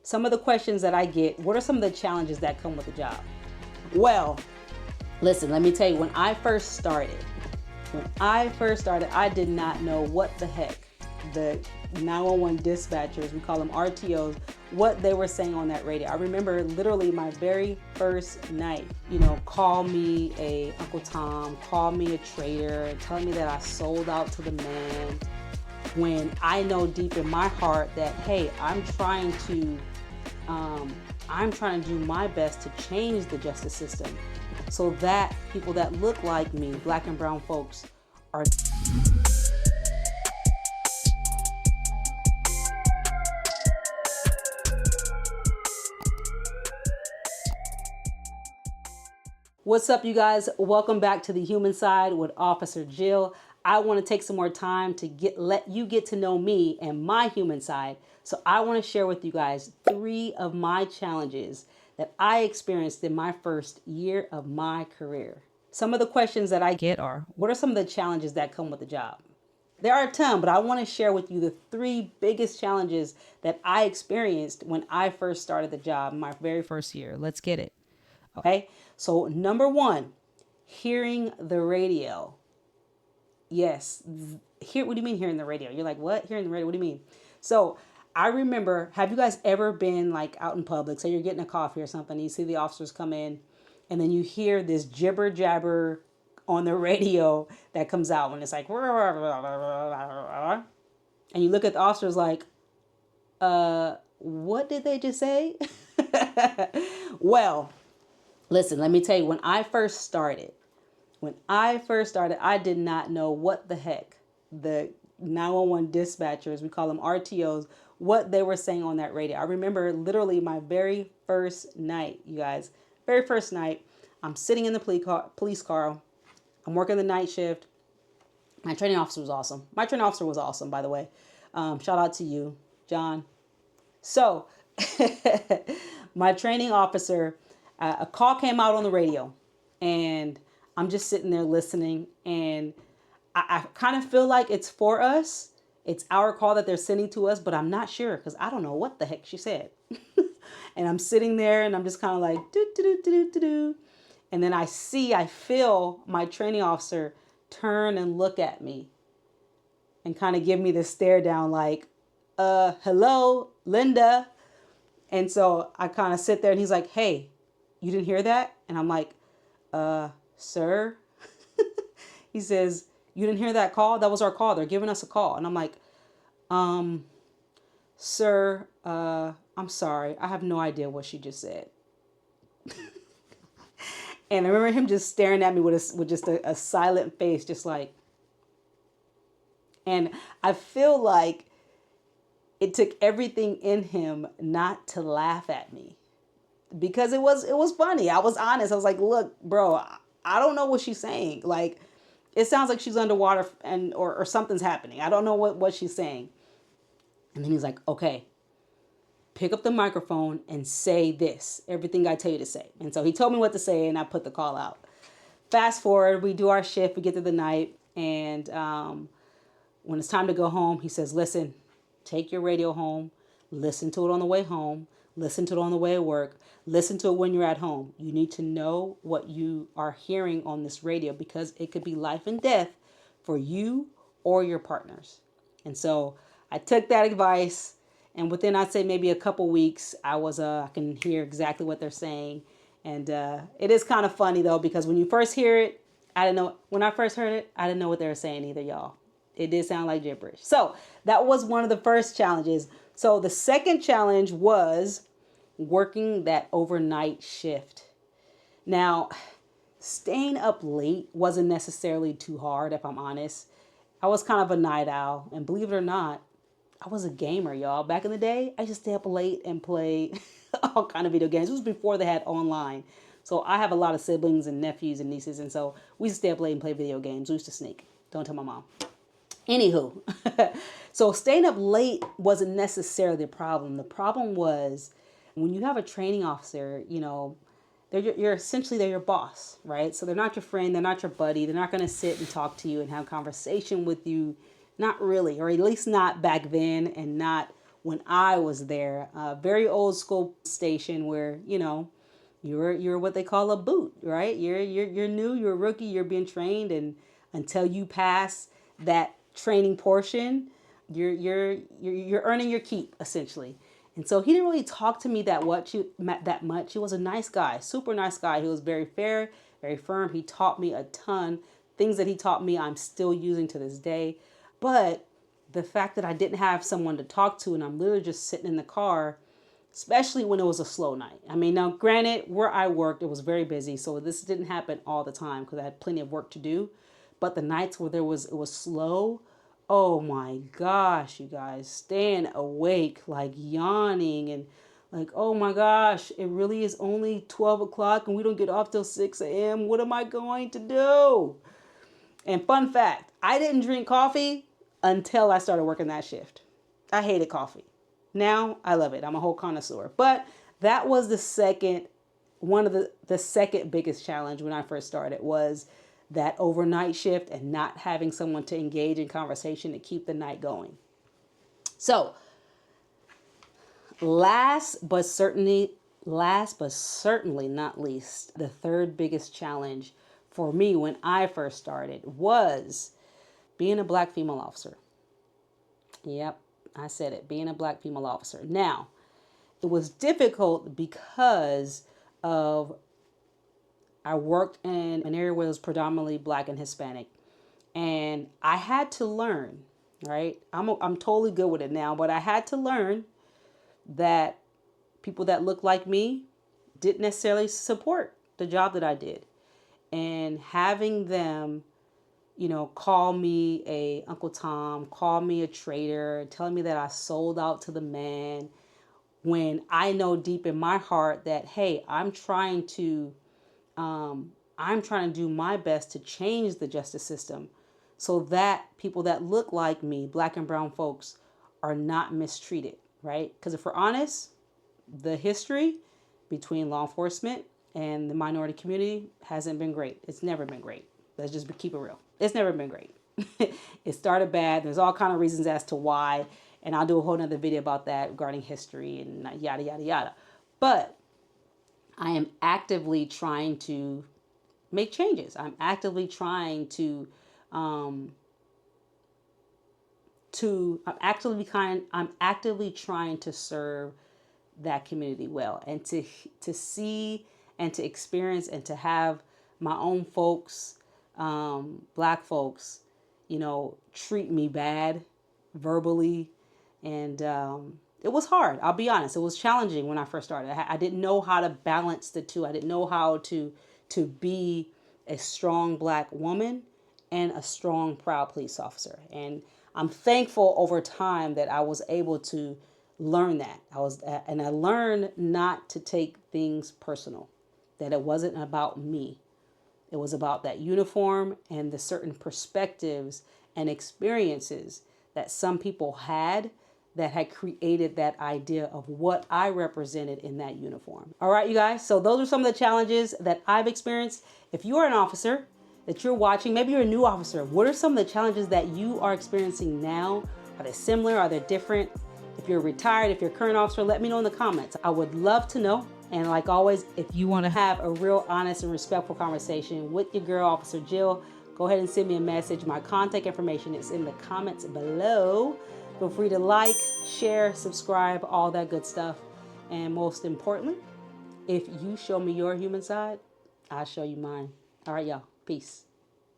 some of the questions that I get, what are some of the challenges that come with the job? Well, listen, let me tell you, when I first started, I did not know what the heck the 911 dispatchers, we call them RTOs, what they were saying on that radio. I remember literally my very first night, call me a Uncle Tom, call me a traitor, telling me that I sold out to the man, when I know deep in my heart that, hey, I'm trying to do my best to change the justice system so that people that look like me, black and brown folks, are. What's up, you guys? Welcome back to The Human Side with Officer Jill. I want to take some more time to let you get to know me and my human side. So I want to share with you guys 3 of my challenges that I experienced in my first year of my career. Some of the questions that I get are, what are some of the challenges that come with the job? There are a ton, but I want to share with you the 3 biggest challenges that I experienced when I first started the job, my very first year. Let's get it. Okay, so number 1, hearing the radio. Yes, what do you mean hearing the radio? You're like, what? Hearing the radio? What do you mean? So I remember, have you guys ever been like out in public? Say you're getting a coffee or something, you see the officers come in, and then you hear this jibber jabber on the radio that comes out when it's like, and you look at the officers like, what did they just say? Well, listen, let me tell you, when I first started, I did not know what the heck the 911 dispatchers, we call them RTOs, what they were saying on that radio. I remember literally my very first night, you guys, I'm sitting in the police car. I'm working the night shift. My training officer was awesome. By the way. Shout out to you, John. So my training officer, a call came out on the radio, and I'm just sitting there listening, and I kind of feel like it's for us. It's our call that they're sending to us, but I'm not sure because I don't know what the heck she said. And I'm sitting there and I'm just kind of like, do, do, do, do, do, do. And then I feel my training officer turn and look at me and kind of give me this stare down like, hello, Linda. And so I kind of sit there and he's like, hey, you didn't hear that? And I'm like, sir. He says, you didn't hear that call? That was our call. They're giving us a call. And I'm like, sir, I'm sorry. I have no idea what she just said. And I remember him just staring at me with just a silent face, just like, and I feel like it took everything in him not to laugh at me, because it was funny. I was honest. I was like, look, bro, I don't know what she's saying. Like, it sounds like she's underwater or something's happening. I don't know what she's saying. And then he's like, okay, pick up the microphone and say this, everything I tell you to say. And so he told me what to say, and I put the call out. Fast forward, we do our shift, we get through the night, and when it's time to go home, he says, listen, take your radio home, listen to it on the way home, listen to it on the way to work, listen to it when you're at home. You need to know what you are hearing on this radio, because it could be life and death for you or your partners. And so I took that advice, and within, I'd say maybe a couple weeks, I can hear exactly what they're saying. And it is kind of funny though, because when you first hear it, when I first heard it, I didn't know what they were saying either, y'all. It did sound like gibberish. So that was one of the first challenges. So the second challenge was working that overnight shift. Now, staying up late wasn't necessarily too hard, if I'm honest. I was kind of a night owl, and believe it or not, I was a gamer, y'all. Back in the day, I used to stay up late and play all kind of video games. It was before they had online. So I have a lot of siblings and nephews and nieces, and so we used to stay up late and play video games. We used to sneak. Don't tell my mom. Anywho, so staying up late wasn't necessarily the problem. The problem was when you have a training officer, they're essentially your boss, right? So they're not your friend, they're not your buddy, they're not going to sit and talk to you and have a conversation with you. Not really, or at least not back then, and not when I was there. Very old school station where, you know, you're what they call a boot, right? You're new, you're a rookie, you're being trained, and until you pass that training portion, you're earning your keep essentially. And so he didn't really talk to me that much. He was a nice guy, super nice guy. He was very fair, very firm. He taught me a ton. Things that he taught me, I'm still using to this day. But the fact that I didn't have someone to talk to and I'm literally just sitting in the car, especially when it was a slow night. I mean, now granted, where I worked, it was very busy, so this didn't happen all the time because I had plenty of work to do. But the nights where it was slow, oh my gosh, you guys, staying awake, like yawning and like, oh my gosh, it really is only 12 o'clock and we don't get off till 6 a.m. What am I going to do? And fun fact, I didn't drink coffee until I started working that shift. I hated coffee. Now I love it. I'm a whole connoisseur. But that was one of the second biggest challenge when I first started was that overnight shift and not having someone to engage in conversation to keep the night going. So last but certainly not least, the third biggest challenge for me when I first started was being a Black female officer. Yep, I said it, being a Black female officer. Now, it was difficult because of I worked in an area where it was predominantly Black and Hispanic. And I had to learn, right? I'm totally good with it now, but I had to learn that people that look like me didn't necessarily support the job that I did. And having them, you know, call me a Uncle Tom, call me a traitor, telling me that I sold out to the man, when I know deep in my heart that, hey, I'm trying to do my best to change the justice system so that people that look like me, Black and brown folks, are not mistreated, right? Because if we're honest, the history between law enforcement and the minority community hasn't been great. It's never been great. Let's just keep it real. It's never been great. It started bad. There's all kind of reasons as to why. And I'll do a whole nother video about that regarding history and yada, yada, yada. But I am actively trying to make changes. I'm actively trying I'm actively trying to serve that community well, and to see and to experience and to have my own folks, Black folks, you know, treat me bad verbally. And it was hard. I'll be honest. It was challenging when I first started. I didn't know how to balance the two. I didn't know how to be a strong Black woman and a strong, proud police officer. And I'm thankful over time that I was able to learn that. I learned not to take things personal, that it wasn't about me. It was about that uniform and the certain perspectives and experiences that some people had that had created that idea of what I represented in that uniform. All right, you guys. So those are some of the challenges that I've experienced. If you are an officer that you're watching, maybe you're a new officer, what are some of the challenges that you are experiencing now? Are they similar? Are they different? If you're retired, if you're a current officer, let me know in the comments. I would love to know. And like always, if you want to have a real honest and respectful conversation with your girl, Officer Jill, go ahead and send me a message. My contact information is in the comments below. Feel free to like, share, subscribe, all that good stuff. And most importantly, if you show me your human side, I'll show you mine. All right, y'all. Peace.